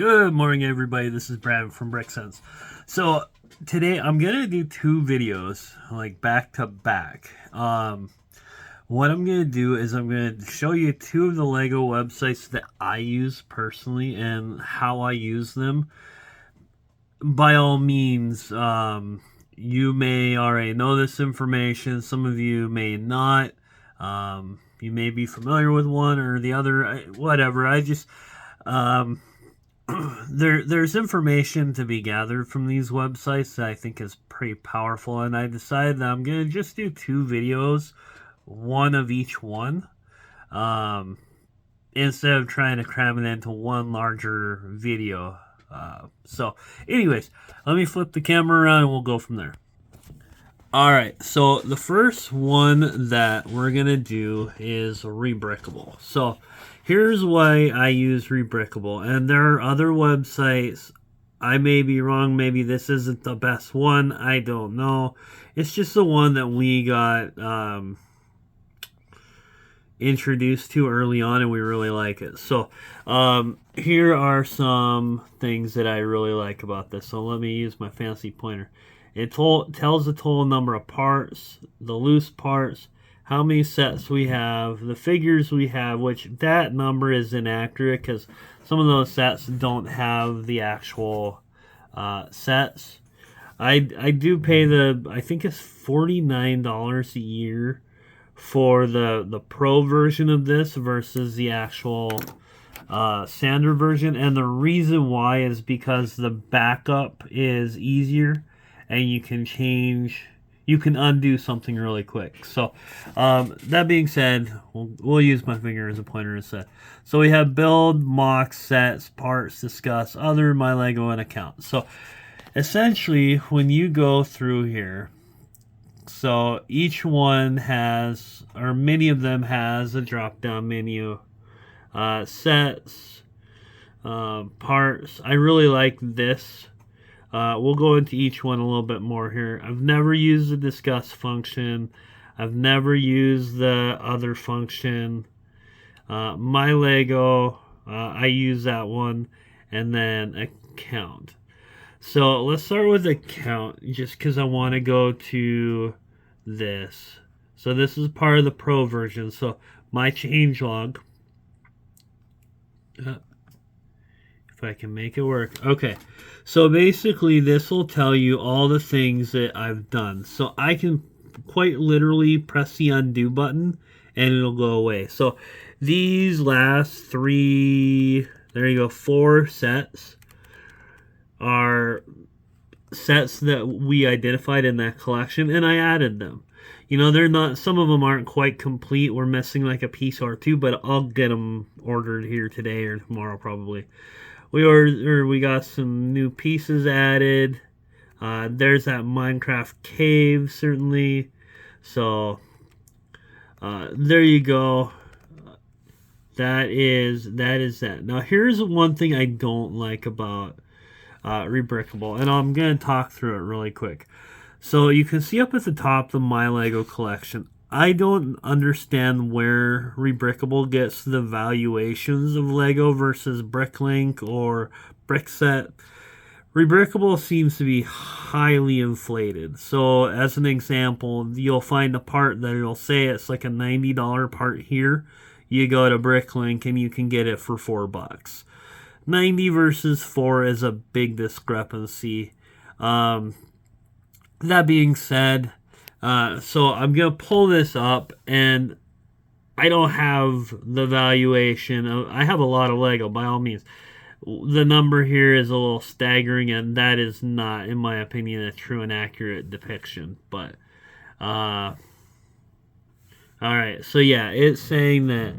Good morning, everybody. This is Brad from BrickSense. So today I'm gonna do two videos, like back to back. What I'm gonna do is I'm gonna show you two of the Lego websites that I use personally and how I use them. By all means, you may already know this information. Some of you may not. You may be familiar with one or the other. Whatever. Um, there's information to be gathered from these websites that I think is pretty powerful, and I decided that I'm gonna just do two videos, one of each one, um, instead of trying to cram it into one larger video. Anyways, let me flip the camera around and we'll go from there. Alright, so the first one that we're going to do is Rebrickable. So here's why I use Rebrickable. And there are other websites. I may be wrong. Maybe this isn't the best one. I don't know. It's just the one that we got introduced to early on and we really like it. So here are some things that I really like about this. So let me use my fancy pointer. It tells the total number of parts, the loose parts, how many sets we have, the figures we have, which that number is inaccurate because some of those sets don't have the actual sets. I do pay I think it's $49 a year for the Pro version of this versus the actual standard version. And the reason why is because the backup is easier. And you can undo something really quick. So, that being said, we'll use my finger as a pointer instead. So we have build, mock, sets, parts, discuss, other, my Lego, and account. So, essentially, when you go through here, so each one has, or many of them has a drop-down menu. Sets, parts. I really like this. We'll go into each one a little bit more here. I've never used the discuss function. I've never used the other function. My Lego, I use that one. And then account. So let's start with account just because I want to go to this. So this is part of the Pro version. So my changelog. If I can make it work. Okay. So basically this will tell you all the things that I've done. So I can quite literally press the undo button and it'll go away. So these last three, there you go, 4 sets are sets that we identified in that collection and I added them. You know, they're not, some of them aren't quite complete. We're missing like a piece or two, but I'll get them ordered here today or tomorrow probably. We got some new pieces added. There's that Minecraft cave, certainly. So, there you go. That is that. Now, here's one thing I don't like about Rebrickable, and I'm going to talk through it really quick. So, you can see up at the top the My Lego collection. I don't understand where Rebrickable gets the valuations of Lego versus Bricklink or Brickset. Rebrickable seems to be highly inflated. So as an example, you'll find a part that it'll say it's like a $90 part here. You go to Bricklink and you can get it for $4. 90 versus 4 is a big discrepancy. That being said, so I'm going to pull this up, and I don't have the valuation. I have a lot of Lego, by all means. The number here is a little staggering, and that is not, in my opinion, a true and accurate depiction. But, alright, so yeah, it's saying that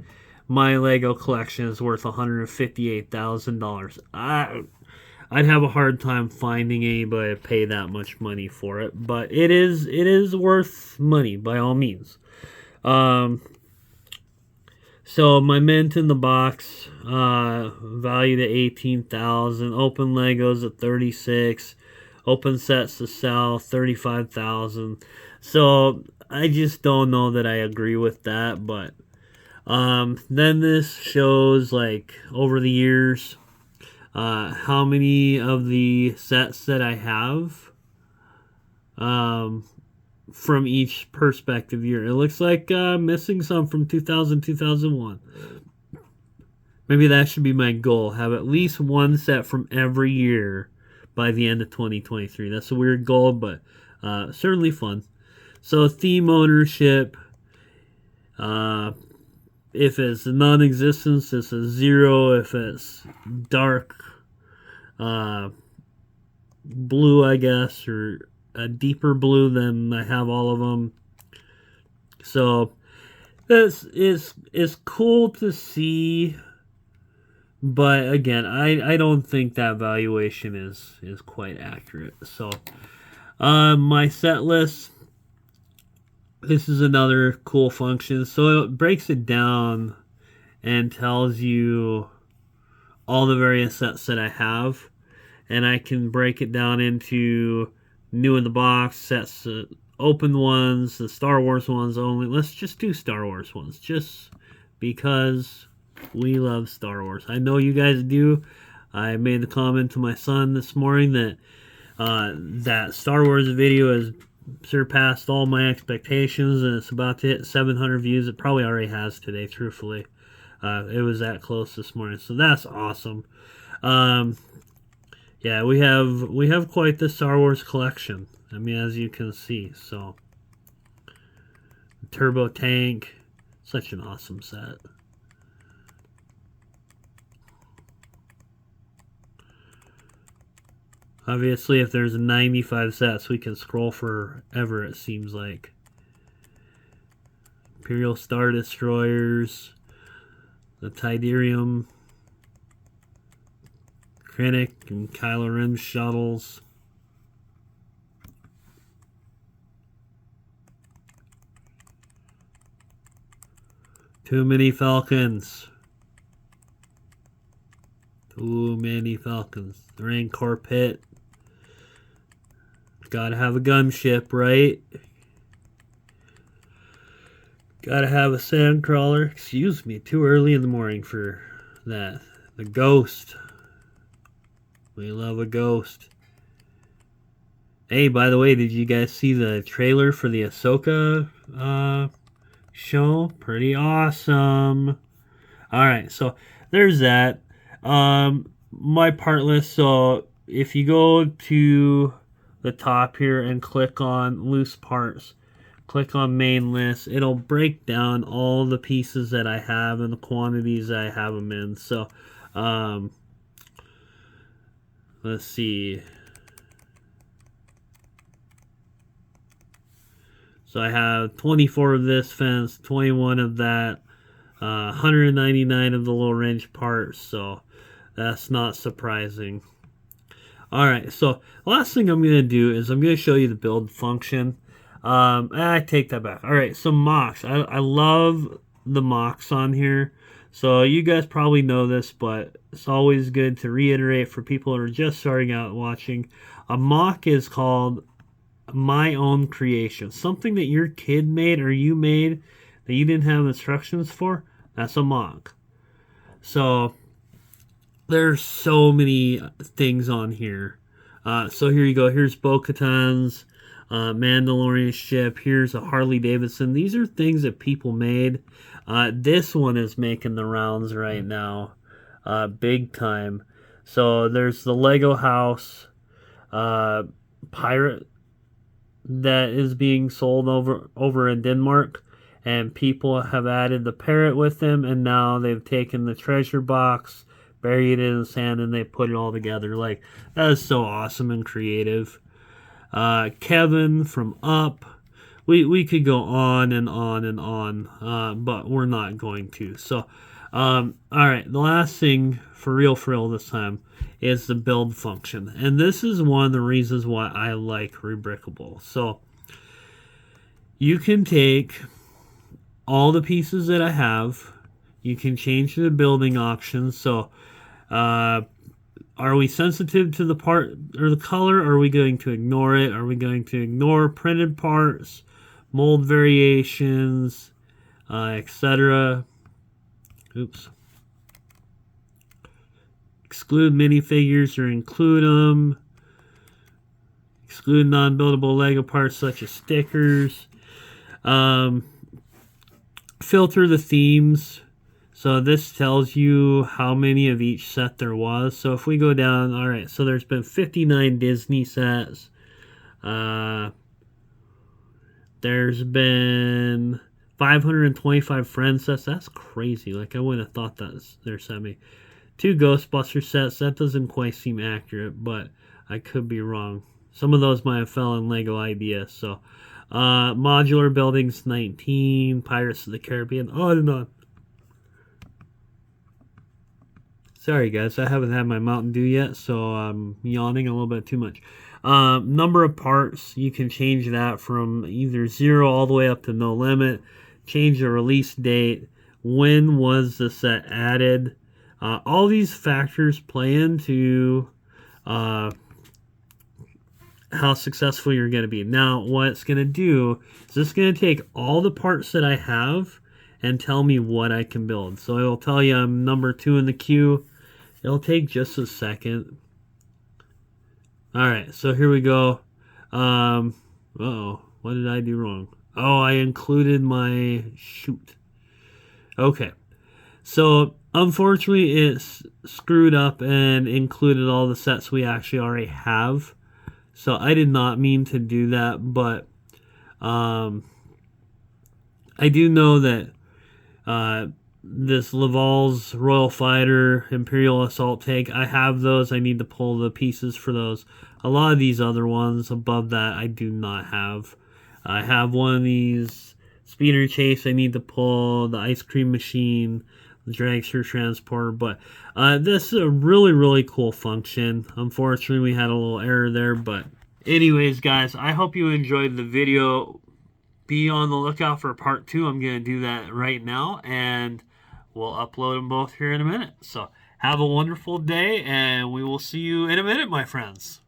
my Lego collection is worth $158,000. I'd have a hard time finding anybody to pay that much money for it, but it is worth money by all means. So my mint in the box, valued at $18,000. Open Legos at $36,000. Open sets to sell $35,000. So I just don't know that I agree with that, but then this shows like over the years. how many of the sets that I have from each perspective year. It looks like missing some from 2000, 2001. Maybe that should be my goal. Have at least one set from every year by the end of 2023. That's a weird goal, but certainly fun. So theme ownership, if it's non-existence, it's a 0. If it's dark blue, I guess, or a deeper blue, then I have all of them. So this is cool to see, but again, I don't think that valuation is quite accurate. So my set list, this is another cool function. So it breaks it down and tells you all the various sets that I have, and I can break it down into new in the box sets, open ones, the Star Wars ones only. Let's just do Star Wars ones, just because we love Star Wars. I know you guys do. I made the comment to my son this morning that that Star Wars video has surpassed all my expectations, and it's about to hit 700 views. It probably already has today, truthfully. It was that close this morning, so that's awesome. Yeah, we have quite the Star Wars collection. I mean, as you can see. So Turbo Tank, such an awesome set. Obviously, if there's 95 sets, we can scroll forever, it seems like. Imperial Star Destroyers, the Tidarium, Krennic and Kylo Ren shuttles. Too many Falcons. Too many Falcons. The Rancor Pit. Gotta have a gunship, right? Gotta have a sandcrawler. Excuse me, too early in the morning for that. The Ghost. We love a Ghost. Hey, by the way, did you guys see the trailer for the Ahsoka show? Pretty awesome. Alright, so there's that. My part list, so if you go to the top here and click on loose parts, click on main list, it'll break down all the pieces that I have and the quantities I have them in. So let's see. So I have 24 of this fence, 21 of that, 199 of the little wrench parts, so that's not surprising. Alright, so the last thing I'm going to do is I'm going to show you the build function. I take that back. Alright, so mocks. I love the mocks on here. So you guys probably know this, but it's always good to reiterate for people who are just starting out watching. A mock is called my own creation. Something that your kid made or you made that you didn't have instructions for, that's a mock. So there's so many things on here. So here you go. Here's Bo-Katan's Mandalorian ship. Here's a Harley Davidson. These are things that people made. This one is making the rounds right now, big time. So there's the Lego house pirate that is being sold over in Denmark, and people have added the parrot with them, and now they've taken the treasure box, buried it in the sand, and they put it all together. Like, that is so awesome and creative. Kevin from Up. We could go on and on and on, but we're not going to. So, alright, the last thing for real this time is the build function. And this is one of the reasons why I like Rebrickable. So, you can take all the pieces that I have, you can change the building options. So, are we sensitive to the part or the color? Are we going to ignore it? Are we going to ignore printed parts, mold variations, etc.? Oops. Exclude minifigures or include them. Exclude non-buildable Lego parts such as stickers. Filter the themes. So this tells you how many of each set there was. So if we go down, all right, so there's been 59 Disney sets. There's been 525 Friends sets. That's crazy. Like, I wouldn't have thought that there's so many. 2 Ghostbuster sets. That doesn't quite seem accurate, but I could be wrong. Some of those might have fell in Lego Ideas. So, modular buildings, 19. Pirates of the Caribbean, on and on. Sorry, guys. I haven't had my Mountain Dew yet, so I'm yawning a little bit too much. Number of parts, you can change that from either 0 all the way up to no limit. Change the release date. When was the set added? All these factors play into how successful you're going to be. Now, what it's going to do is it's going to take all the parts that I have and tell me what I can build. So it'll tell you I'm number 2 in the queue. It'll take just a second. Alright, so here we go. Uh-oh, what did I do wrong? Oh, I included my... shoot. Okay, so unfortunately it's screwed up and included all the sets we actually already have. So I did not mean to do that, but I do know that this Laval's Royal Fighter, Imperial Assault Tank, I have those. I need to pull the pieces for those. A lot of these other ones above that I do not have. I have one of these Speeder Chase I need to pull, the Ice Cream Machine, the Dragster Transporter, but this is a really, really cool function. Unfortunately, we had a little error there, but anyways, guys, I hope you enjoyed the video. Be on the lookout for part 2. I'm going to do that right now, and we'll upload them both here in a minute. So have a wonderful day, and we will see you in a minute, my friends.